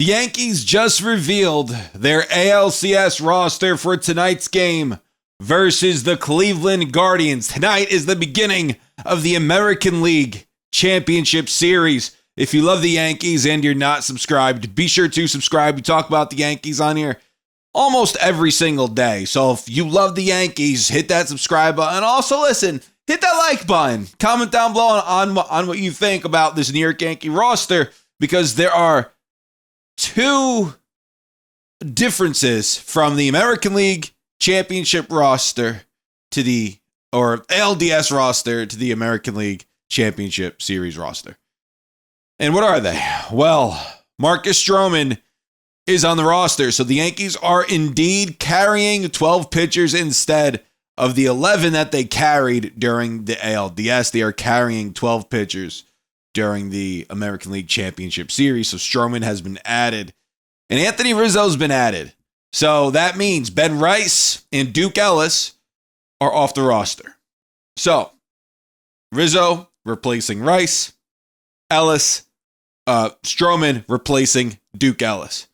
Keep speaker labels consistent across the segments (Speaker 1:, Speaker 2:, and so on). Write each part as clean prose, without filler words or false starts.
Speaker 1: Yankees just revealed their ALCS roster for tonight's game versus the Cleveland Guardians. Tonight is the beginning of the American League Championship Series. If you love the Yankees and you're not subscribed, be sure to subscribe. We talk about the Yankees on here almost every single day. So if you love the Yankees, hit that subscribe button. Also, listen, hit that like button. Comment down below on what you think about this New York Yankee roster, because there are two differences from the American League Championship roster to the ALDS roster to the American League Championship Series roster. And what are they? Well, Marcus Stroman is on the roster, so the Yankees are indeed carrying 12 pitchers instead of the 11 that they carried during the ALDS. They are carrying 12 pitchers during the American League Championship Series. So Stroman has been added, and Anthony Rizzo has been added. So that means Ben Rice and Duke Ellis are off the roster. So Rizzo replacing Rice, Stroman replacing Duke Ellis.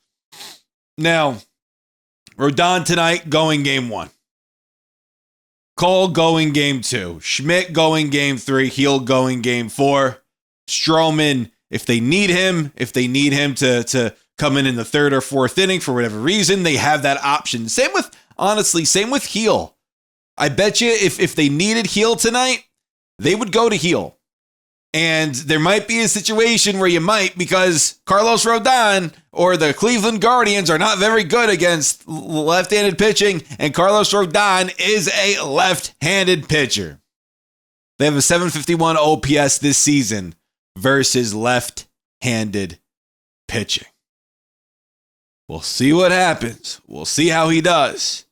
Speaker 1: Now, Rodon tonight going game 1. Cole going game 2. Schmidt going game 3. Heel going game 4. Stroman, if they need him to come in the third or fourth inning for whatever reason, they have that option. Same with Heel. I bet you if they needed Heel tonight, they would go to Heel. And there might be a situation where you might, because Carlos Rodon or the Cleveland Guardians are not very good against left-handed pitching, and Carlos Rodon is a left-handed pitcher. They have a 751 OPS this season versus left-handed pitching. We'll see what happens. We'll see how he does.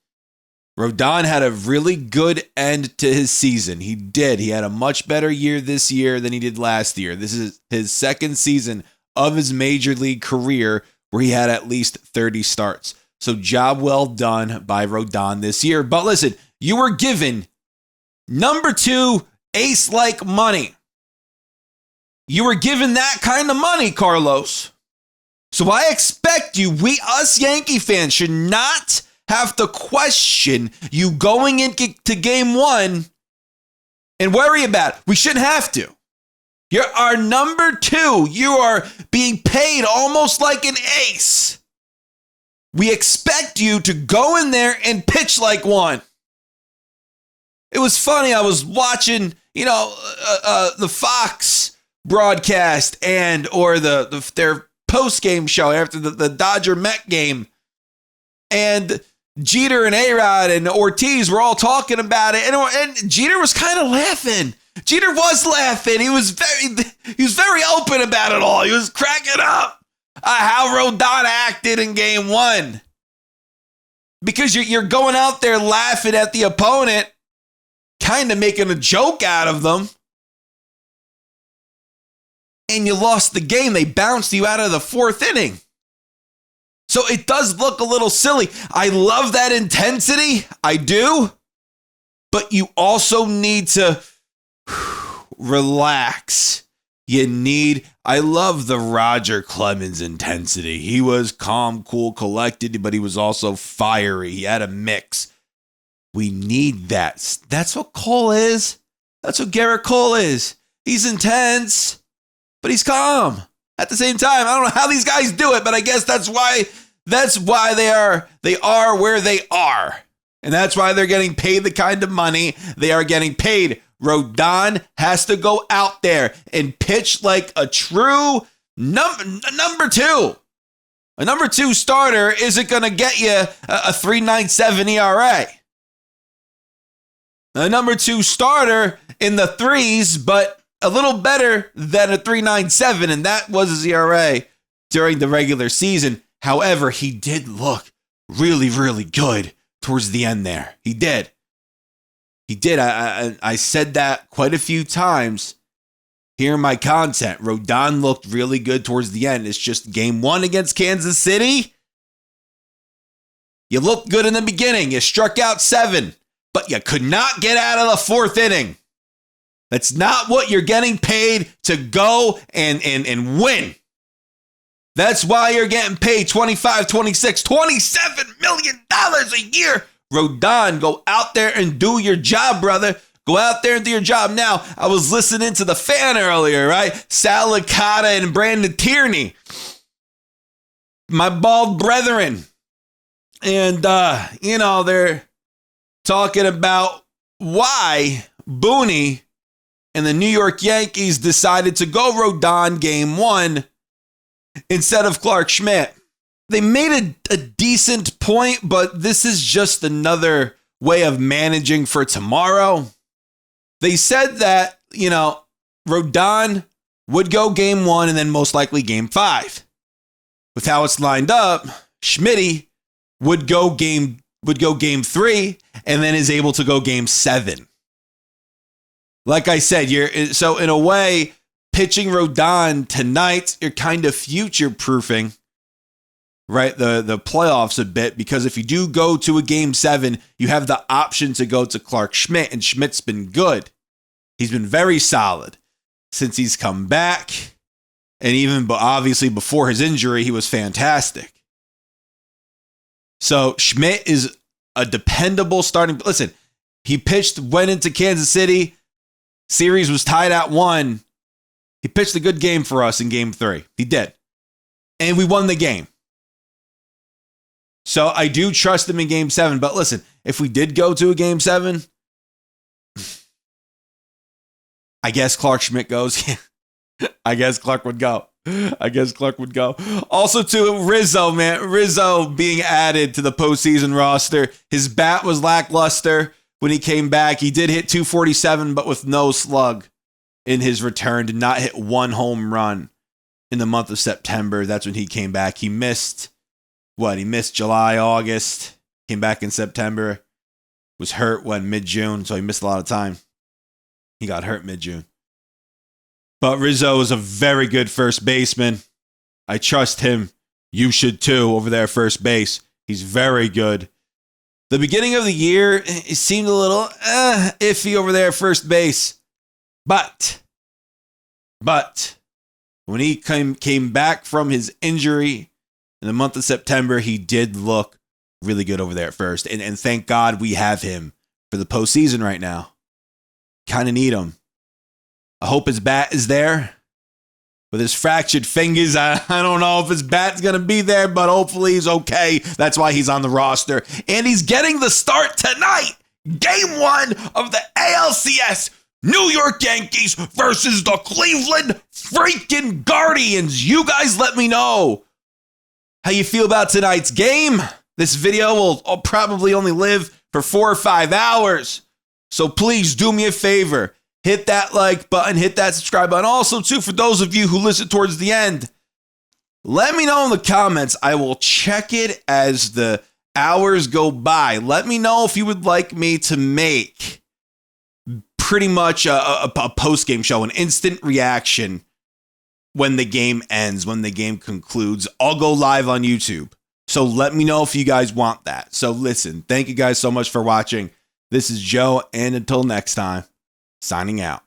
Speaker 1: Rodon had a really good end to his season. He did. He had a much better year this year than he did last year. This is his second season of his major league career where he had at least 30 starts. So job well done by Rodon this year. But listen, you were given number 2 ace-like money. You were given that kind of money, Carlos. So I expect us Yankee fans should not have to question you going into game 1 and worry about it. We shouldn't have to. You're our number 2. You are being paid almost like an ace. We expect you to go in there and pitch like one. It was funny. I was watching, the Fox broadcast or their post-game show after the Dodger-Met game. And Jeter and A-Rod and Ortiz were all talking about it. And Jeter was kind of laughing. Jeter was laughing. He was very open about it all. He was cracking up how Rodon acted in game 1. Because you're going out there laughing at the opponent, kind of making a joke out of them. And you lost the game. They bounced you out of the 4th inning. So it does look a little silly. I love that intensity. I do. But you also need to relax. I love the Roger Clemens intensity. He was calm, cool, collected, but he was also fiery. He had a mix. We need that. That's what Cole is. That's what Garrett Cole is. He's intense, but he's calm. At the same time, I don't know how these guys do it, but I guess that's why they are where they are. And that's why they're getting paid the kind of money they are getting paid. Rodon has to go out there and pitch like a true number 2. A number 2 starter isn't going to get you a 3.97 ERA. A number 2 starter in the 3s, but a little better than a 3.97, and that was his ERA during the regular season. However, he did look really, really good towards the end there. He did. I said that quite a few times here in my content. Rodon looked really good towards the end. It's just game 1 against Kansas City. You looked good in the beginning. You struck out 7, but you could not get out of the 4th inning. That's not what you're getting paid to go and win. That's why you're getting paid $25, $26, $27 million a year. Rodon, go out there and do your job, brother. Go out there and do your job. Now, I was listening to the fan earlier, right? Sal Licata and Brandon Tierney, my bald brethren. And, they're talking about why Booney and the New York Yankees decided to go Rodon game 1 instead of Clark Schmidt. They made a decent point, but this is just another way of managing for tomorrow. They said that, Rodon would go game 1 and then most likely game 5. With how it's lined up, Schmitty would go game 3 and then is able to go game 7. Like I said, so in a way, pitching Rodon tonight, you're kind of future-proofing, right, the playoffs a bit, because if you do go to a game 7, you have the option to go to Clark Schmidt, and Schmidt's been good. He's been very solid since he's come back, and even obviously before his injury, he was fantastic. So Schmidt is a dependable starting. Listen, he went into Kansas City. Series was tied at 1. He pitched a good game for us in game 3. He did. And we won the game. So I do trust him in game 7. But listen, if we did go to a game 7, I guess Clark Schmidt goes. I guess Clark would go. Also, to Rizzo, man. Rizzo being added to the postseason roster. His bat was lackluster when he came back. He did hit 247, but with no slug in his return. Did not hit one home run in the month of September. That's when he came back. He missed, He missed July, August. Came back in September. Was hurt mid-June, so he missed a lot of time. He got hurt mid-June. But Rizzo is a very good first baseman. I trust him. You should too over there at first base. He's very good. The beginning of the year, it seemed a little iffy over there at first base. But when he came back from his injury in the month of September, he did look really good over there at first. And thank God we have him for the postseason right now. Kind of need him. I hope his bat is there. With his fractured fingers, I don't know if his bat's going to be there, but hopefully he's okay. That's why he's on the roster. And he's getting the start tonight. Game 1 of the ALCS. New York Yankees versus the Cleveland freaking Guardians. You guys let me know how you feel about tonight's game. This video will probably only live for 4 or 5 hours. So please do me a favor. Hit that like button, hit that subscribe button. Also, too, for those of you who listen towards the end, let me know in the comments. I will check it as the hours go by. Let me know if you would like me to make pretty much a post-game show, an instant reaction when the game ends, when the game concludes. I'll go live on YouTube. So let me know if you guys want that. So listen, thank you guys so much for watching. This is Joe, and until next time, signing out.